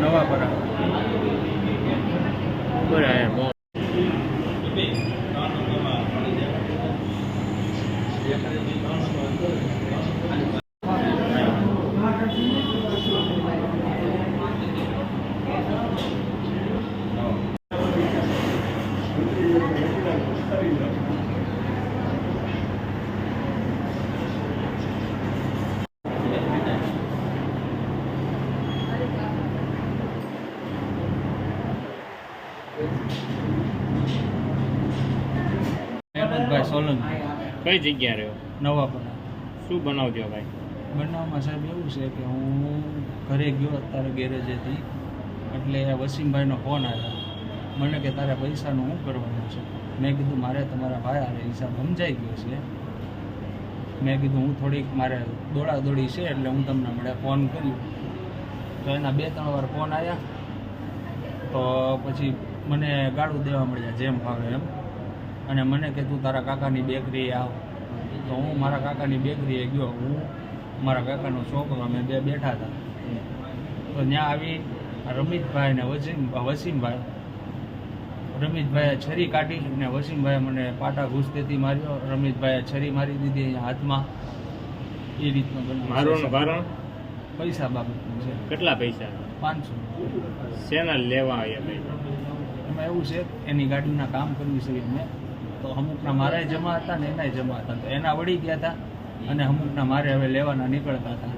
નવાપરા બરાબર ભાઈ સોલંકી કઈ જગ્યા રહ્યો? નવાપરા. શું બનાવજો ભાઈ? બનાવમાં સાહેબ એવું છે કે હું ઘરે ગયો અત્યારે ગેરેજેથી, એટલે વસીમભાઈનો ફોન આવ્યો મને કે તારે પૈસાનું શું કરવાનું છે. મેં કીધું મારે તમારા ભાઈ આરે હિસાબ સમજાઈ ગયો છે. મેં કીધું હું થોડીક મારે દોડાદોડી છે એટલે હું તમને મળે ફોન કર્યો. તો એના 2-3 વાર ફોન આવ્યા, તો પછી મને ગાળું દેવા મળ્યા જેમ ફાવે એમ, અને મને કે તું તારા કાકાની બેકરીએ આવ. તો હું મારા કાકાની બેકરીએ ગયો. હું મારા કાકાનો છોકરો અમે બે બેઠા હતા. તો ત્યાં આવી રમીતભાઈ ને વસીમભાઈ, રમીતભાઈએ છરી કાઢી ને વસીમભાઈએ મને પાટા ઘૂસતેથી માર્યો. રમીતભાઈએ છરી મારી દીધી અહીંયા હાથમાં. એ રીતનું મારવાનું કારણ પૈસા બાબતનું છે. કેટલા પૈસા? 500. શેના લેવા આવ્યા પૈસા? એમાં એવું છે એની ગાડીના કામ કરવી છે મેં, તો અમુકના મારા જમા હતા ને એના જમા હતા. તો એના વળી ગયા હતા અને અમુકના મારે હવે લેવાના નીકળતા હતા.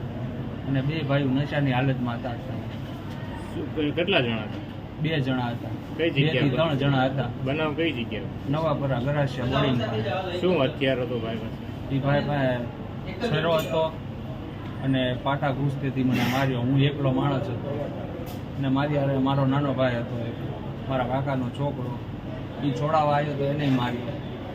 અને 2 ભાઈઓ નશાની હાલતમાં હતા. કેટલા જણા હતા? 2 જણા હતા. કઈ જગ્યા? 2 થી 3 જણા હતા. બનાવ કઈ જગ્યા? નવાપરા ગરાસિયા બોર્ડિંગ. શું હથિયાર હતો ભાઈ પાસે? એ ભાઈ પાસે છેરો હતો અને પાટા ઘૂસતેથી મને માર્યો. હું એકલો માણસ હતો અને મારી હારે મારો નાનો ભાઈ હતો, મારા કાકાનો છોકરો. એ છોડાવવા આવ્યો તો એને માર્યો.